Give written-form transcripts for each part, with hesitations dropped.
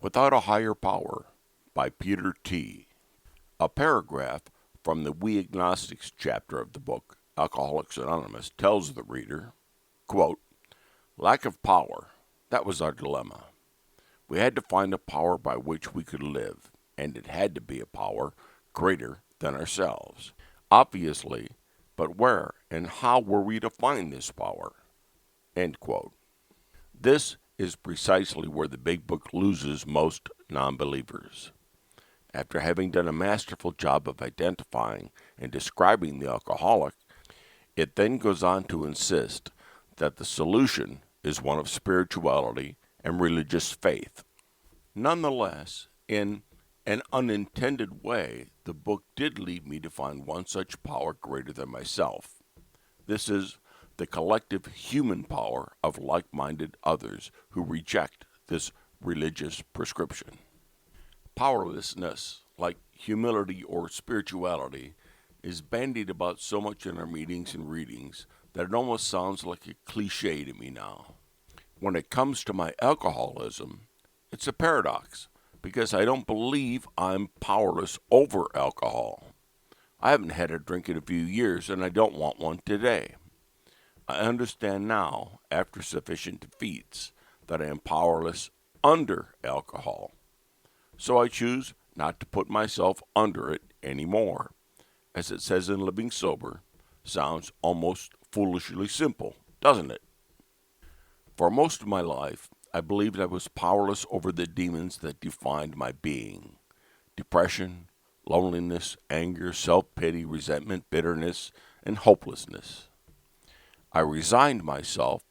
Without a Higher Power by Peter T. A paragraph from the We Agnostics chapter of the book, Alcoholics Anonymous, tells the reader, quote, "Lack of power, that was our dilemma. We had to find a power by which we could live, and it had to be a power greater than ourselves. Obviously, but where and how were we to find this power?" End quote. This is precisely where the big book loses most non-believers. After having done a masterful job of identifying and describing the alcoholic, it then goes on to insist that the solution is one of spirituality and religious faith. Nonetheless, in an unintended way, the book did lead me to find one such power greater than myself. This is the collective human power of like-minded others who reject this religious prescription. Powerlessness, like humility or spirituality, is bandied about so much in our meetings and readings that it almost sounds like a cliche to me now. When it comes to my alcoholism, it's a paradox because I don't believe I'm powerless over alcohol. I haven't had a drink in a few years and I don't want one today. I understand now, after sufficient defeats, that I am powerless under alcohol. So I choose not to put myself under it anymore. As it says in Living Sober, sounds almost foolishly simple, doesn't it? For most of my life, I believed I was powerless over the demons that defined my being. Depression, loneliness, anger, self-pity, resentment, bitterness, and hopelessness. I resigned myself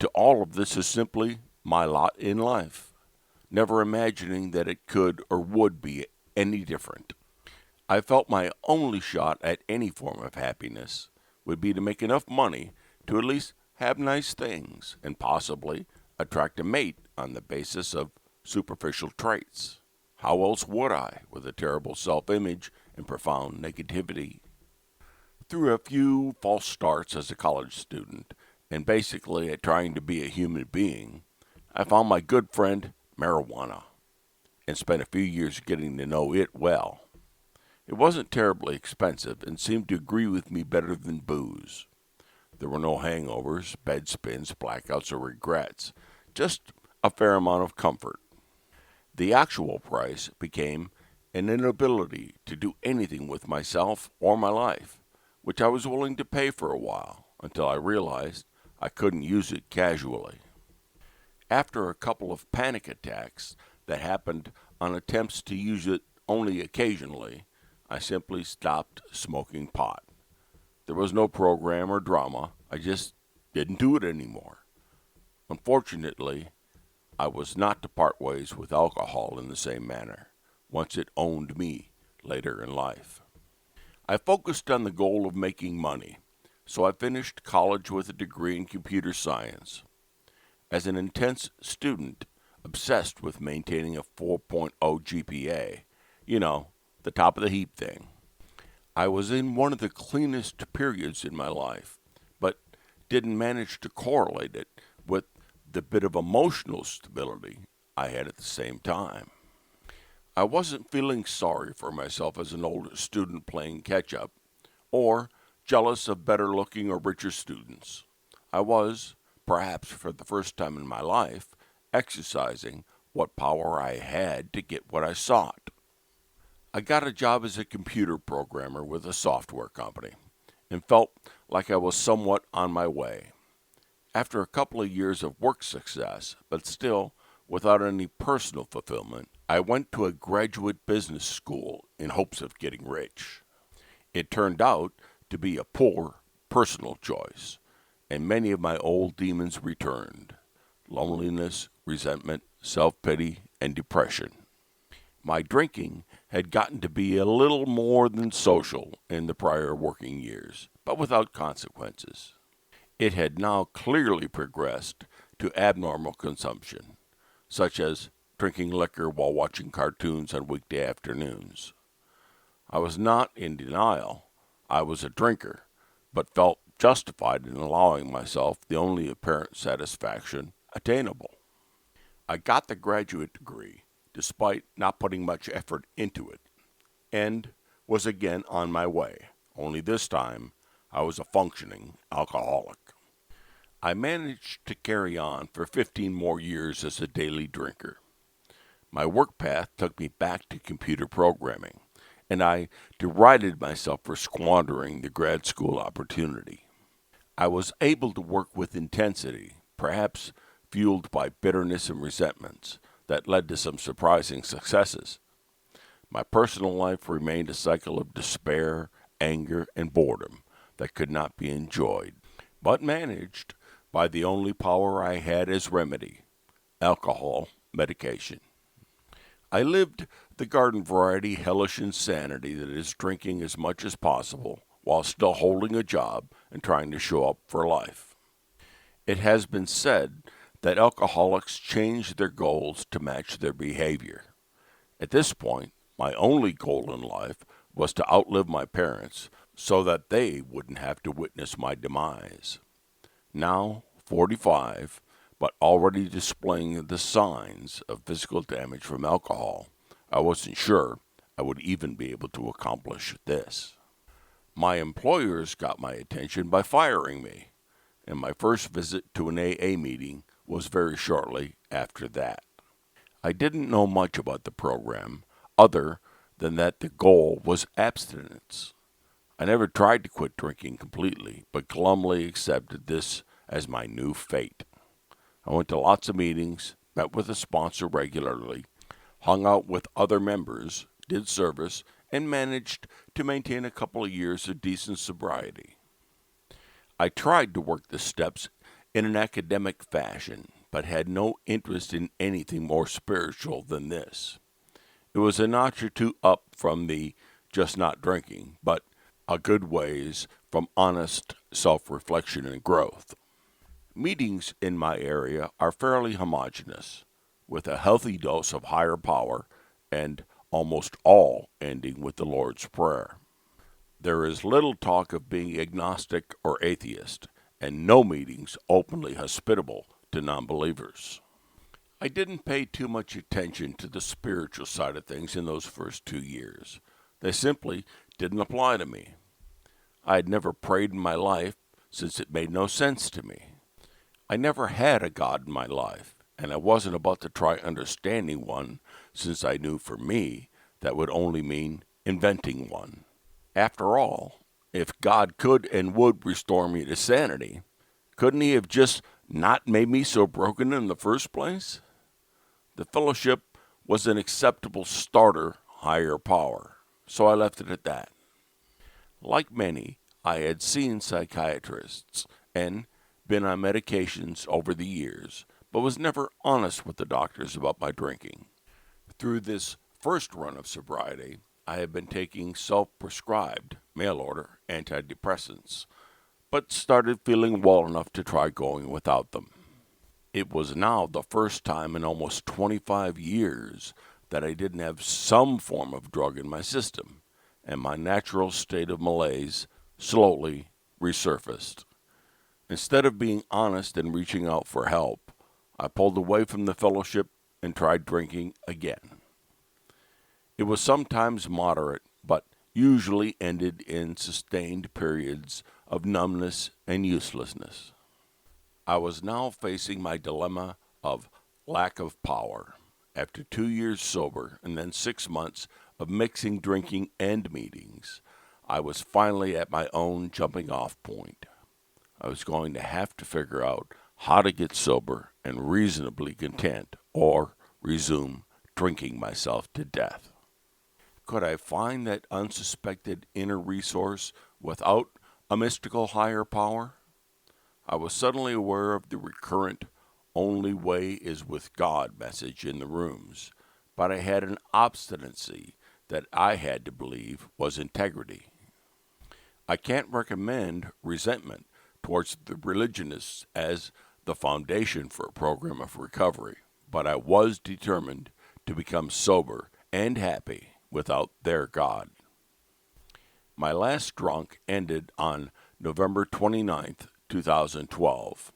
to all of this as simply my lot in life, never imagining that it could or would be any different. I felt my only shot at any form of happiness would be to make enough money to at least have nice things and possibly attract a mate on the basis of superficial traits. How else would I, with a terrible self-image and profound negativity? Through a few false starts as a college student, and basically at trying to be a human being, I found my good friend marijuana, and spent a few years getting to know it well. It wasn't terribly expensive and seemed to agree with me better than booze. There were no hangovers, bed spins, blackouts, or regrets, just a fair amount of comfort. The actual price became an inability to do anything with myself or my life, which I was willing to pay for a while until I realized I couldn't use it casually. After a couple of panic attacks that happened on attempts to use it only occasionally, I simply stopped smoking pot. There was no program or drama. I just didn't do it anymore. Unfortunately, I was not to part ways with alcohol in the same manner, once it owned me later in life. I focused on the goal of making money, so I finished college with a degree in computer science. As an intense student, obsessed with maintaining a 4.0 GPA, the top of the heap thing, I was in one of the cleanest periods in my life, but didn't manage to correlate it with the bit of emotional stability I had at the same time. I wasn't feeling sorry for myself as an older student playing catch-up, or jealous of better-looking or richer students. I was, perhaps for the first time in my life, exercising what power I had to get what I sought. I got a job as a computer programmer with a software company, and felt like I was somewhat on my way. After a couple of years of work success, but still without any personal fulfillment, I went to a graduate business school in hopes of getting rich. It turned out to be a poor personal choice, and many of my old demons returned: loneliness, resentment, self-pity, and depression. My drinking had gotten to be a little more than social in the prior working years, but without consequences. It had now clearly progressed to abnormal consumption, such as drinking liquor while watching cartoons on weekday afternoons. I was not in denial. I was a drinker, but felt justified in allowing myself the only apparent satisfaction attainable. I got the graduate degree, despite not putting much effort into it, and was again on my way, only this time I was a functioning alcoholic. I managed to carry on for 15 more years as a daily drinker. My work path took me back to computer programming, and I derided myself for squandering the grad school opportunity. I was able to work with intensity, perhaps fueled by bitterness and resentments, that led to some surprising successes. My personal life remained a cycle of despair, anger, and boredom that could not be enjoyed, but managed by the only power I had as remedy: alcohol medication. I lived the garden variety hellish insanity that is drinking as much as possible while still holding a job and trying to show up for life. It has been said that alcoholics change their goals to match their behavior. At this point, my only goal in life was to outlive my parents so that they wouldn't have to witness my demise. Now, 45, but already displaying the signs of physical damage from alcohol, I wasn't sure I would even be able to accomplish this. My employers got my attention by firing me, and my first visit to an AA meeting was very shortly after that. I didn't know much about the program, other than that the goal was abstinence. I never tried to quit drinking completely, but glumly accepted this as my new fate. I went to lots of meetings, met with a sponsor regularly, hung out with other members, did service, and managed to maintain a couple of years of decent sobriety. I tried to work the steps in an academic fashion, but had no interest in anything more spiritual than this. It was a notch or two up from the just not drinking, but a good ways from honest self-reflection and growth. Meetings in my area are fairly homogeneous, with a healthy dose of higher power and almost all ending with the Lord's Prayer. There is little talk of being agnostic or atheist, and no meetings openly hospitable to non-believers. I didn't pay too much attention to the spiritual side of things in those first 2 years. They simply didn't apply to me. I had never prayed in my life since it made no sense to me. I never had a God in my life, and I wasn't about to try understanding one since I knew for me that would only mean inventing one. After all, if God could and would restore me to sanity, couldn't He have just not made me so broken in the first place? The fellowship was an acceptable starter higher power, so I left it at that. Like many, I had seen psychiatrists and been on medications over the years, but was never honest with the doctors about my drinking. Through this first run of sobriety, I have been taking self-prescribed, mail-order antidepressants, but started feeling well enough to try going without them. It was now the first time in almost 25 years that I didn't have some form of drug in my system, and my natural state of malaise slowly resurfaced. Instead of being honest and reaching out for help, I pulled away from the fellowship and tried drinking again. It was sometimes moderate, but usually ended in sustained periods of numbness and uselessness. I was now facing my dilemma of lack of power. After 2 years sober and then 6 months of mixing drinking and meetings, I was finally at my own jumping off point. I was going to have to figure out how to get sober and reasonably content, or resume drinking myself to death. Could I find that unsuspected inner resource without a mystical higher power? I was suddenly aware of the recurrent "only way is with God" message in the rooms, but I had an obstinacy that I had to believe was integrity. I can't recommend resentment towards the religionists as the foundation for a program of recovery, but I was determined to become sober and happy without their God. My last drunk ended on November 29th, 2012,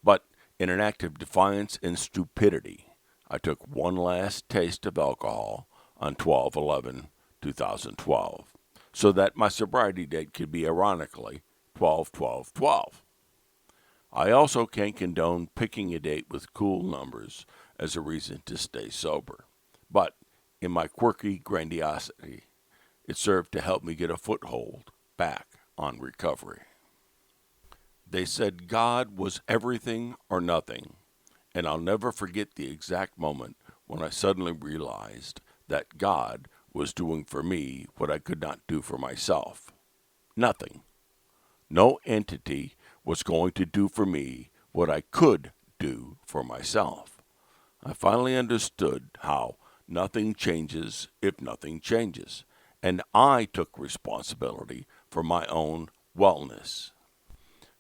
but in an act of defiance and stupidity, I took one last taste of alcohol on 12/11/2012, so that my sobriety date could be ironically 12/12/12. I also can't condone picking a date with cool numbers as a reason to stay sober, but in my quirky grandiosity, it served to help me get a foothold back on recovery. They said God was everything or nothing, and I'll never forget the exact moment when I suddenly realized that God was doing for me what I could not do for myself. Nothing. No entity was going to do for me what I could do for myself. I finally understood how nothing changes if nothing changes, and I took responsibility for my own wellness.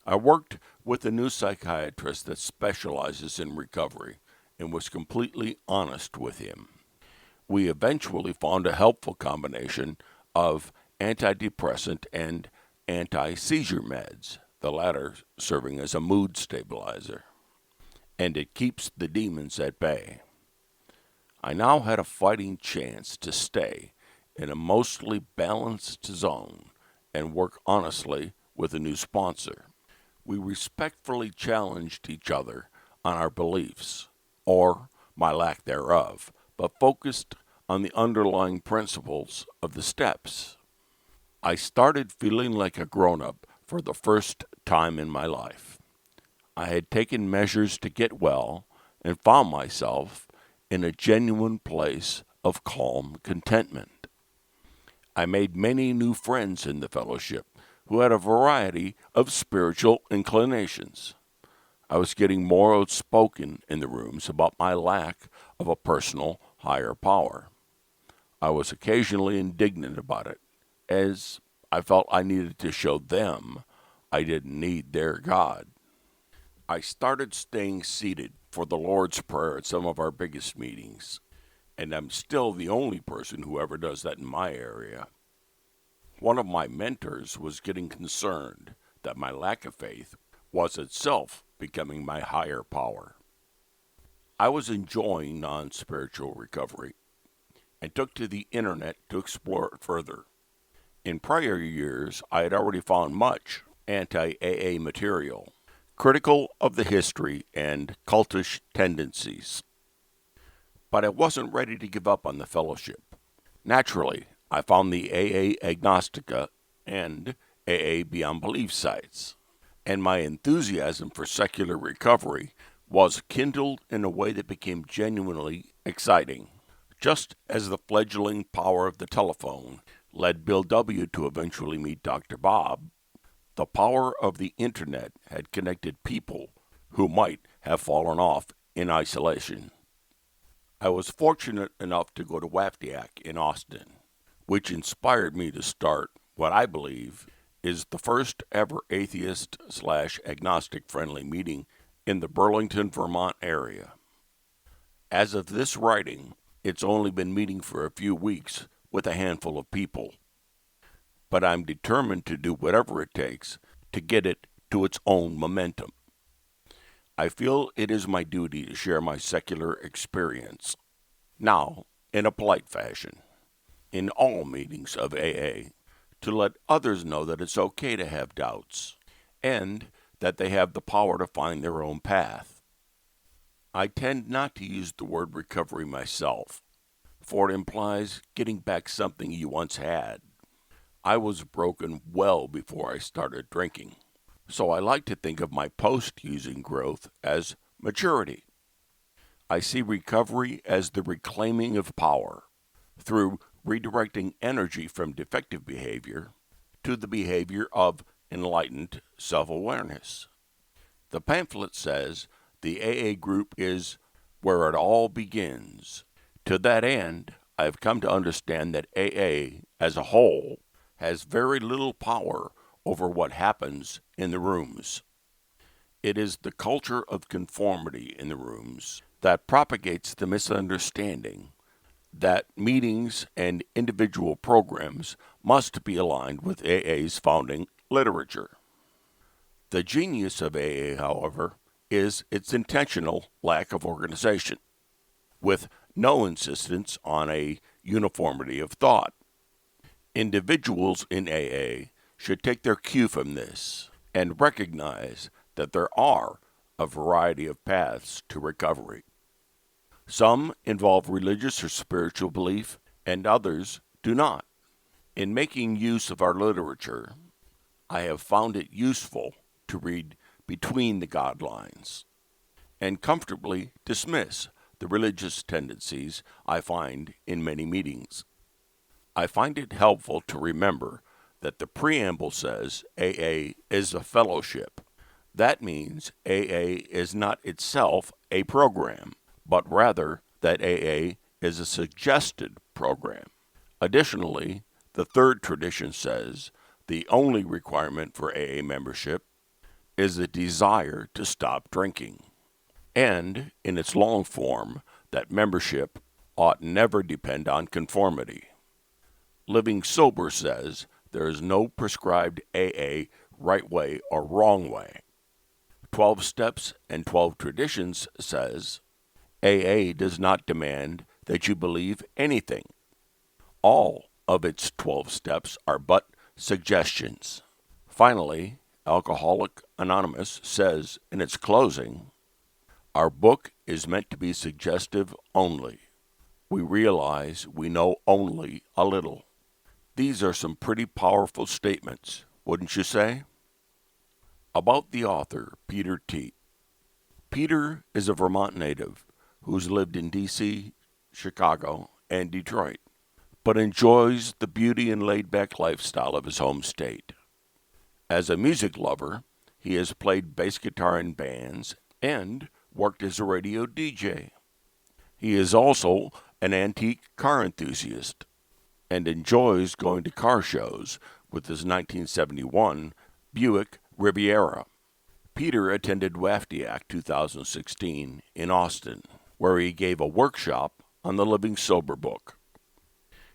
I worked with a new psychiatrist that specializes in recovery and was completely honest with him. We eventually found a helpful combination of antidepressant and anti-seizure meds, the latter serving as a mood stabilizer, and it keeps the demons at bay. I now had a fighting chance to stay in a mostly balanced zone and work honestly with a new sponsor. We respectfully challenged each other on our beliefs, or my lack thereof, but focused on the underlying principles of the steps. I started feeling like a grown-up for the first time in my life. I had taken measures to get well and found myself in a genuine place of calm contentment. I made many new friends in the fellowship who had a variety of spiritual inclinations. I was getting more outspoken in the rooms about my lack of a personal higher power. I was occasionally indignant about it, as I felt I needed to show them I didn't need their God. I started staying seated for the Lord's Prayer at some of our biggest meetings, and I'm still the only person who ever does that in my area. One of my mentors was getting concerned that my lack of faith was itself becoming my higher power. I was enjoying non-spiritual recovery and took to the internet to explore it further. In prior years, I had already found much anti-AA material, critical of the history and cultish tendencies. But I wasn't ready to give up on the fellowship. Naturally, I found the AA Agnostica and AA Beyond Belief sites, and my enthusiasm for secular recovery was kindled in a way that became genuinely exciting. Just as the fledgling power of the telephone led Bill W. to eventually meet Dr. Bob, the power of the internet had connected people who might have fallen off in isolation. I was fortunate enough to go to WAFTIAC in Austin, which inspired me to start what I believe is the first ever atheist/agnostic friendly meeting in the Burlington, Vermont area. As of this writing, it's only been meeting for a few weeks with a handful of people, but I'm determined to do whatever it takes to get it to its own momentum. I feel it is my duty to share my secular experience, now in a polite fashion, in all meetings of AA, to let others know that it's okay to have doubts, and that they have the power to find their own path. I tend not to use the word recovery myself, for it implies getting back something you once had. I was broken well before I started drinking, so I like to think of my post-using growth as maturity. I see recovery as the reclaiming of power through redirecting energy from defective behavior to the behavior of enlightened self-awareness. The pamphlet says the AA group is where it all begins. To that end, I have come to understand that AA as a whole has very little power over what happens in the rooms. It is the culture of conformity in the rooms that propagates the misunderstanding that meetings and individual programs must be aligned with AA's founding literature. The genius of AA, however, is its intentional lack of organization. with no insistence on a uniformity of thought. Individuals in AA should take their cue from this and recognize that there are a variety of paths to recovery. Some involve religious or spiritual belief, and others do not. In making use of our literature, I have found it useful to read between the guidelines and comfortably dismiss the religious tendencies I find in many meetings. I find it helpful to remember that the preamble says AA is a fellowship. That means AA is not itself a program, but rather that AA is a suggested program. Additionally, the third tradition says the only requirement for AA membership is a desire to stop drinking. And, in its long form, that membership ought never depend on conformity. Living Sober says there is no prescribed AA right way or wrong way. 12 Steps and 12 Traditions says AA does not demand that you believe anything. All of its 12 steps are but suggestions. Finally, Alcoholics Anonymous says in its closing, our book is meant to be suggestive only. We realize we know only a little. These are some pretty powerful statements, wouldn't you say? About the author, Peter T. Peter is a Vermont native who's lived in D.C., Chicago, and Detroit, but enjoys the beauty and laid-back lifestyle of his home state. As a music lover, he has played bass guitar in bands and worked as a radio DJ. He is also an antique car enthusiast and enjoys going to car shows with his 1971 Buick Riviera. Peter attended WAFTIAC 2016 in Austin, where he gave a workshop on the Living Sober book.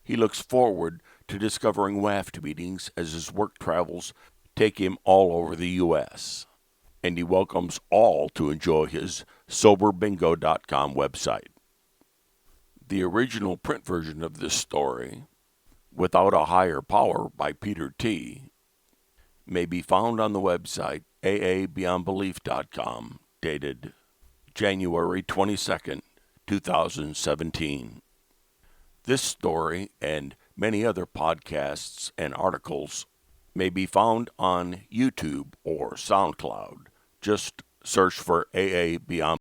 He looks forward to discovering WAFT meetings as his work travels take him all over the U.S., and he welcomes all to enjoy his SoberBingo.com website. The original print version of this story, Without a Higher Power by Peter T., may be found on the website aabeyondbelief.com, dated January 22nd, 2017. This story and many other podcasts and articles may be found on YouTube or SoundCloud. Just search for AA Beyond